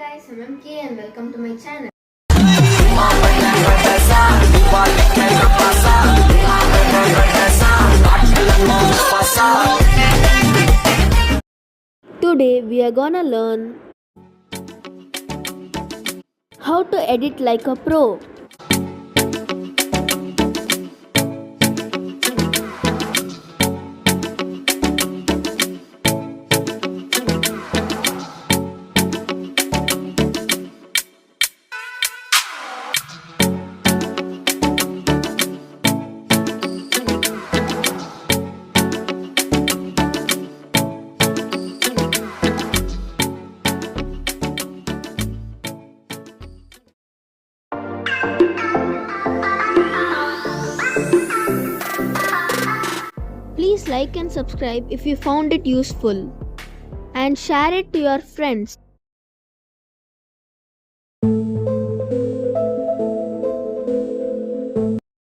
guys, I'm MK and welcome to my channel. Today we are gonna learn how to edit like a pro. Please like and subscribe if you found it useful and share it to your friends.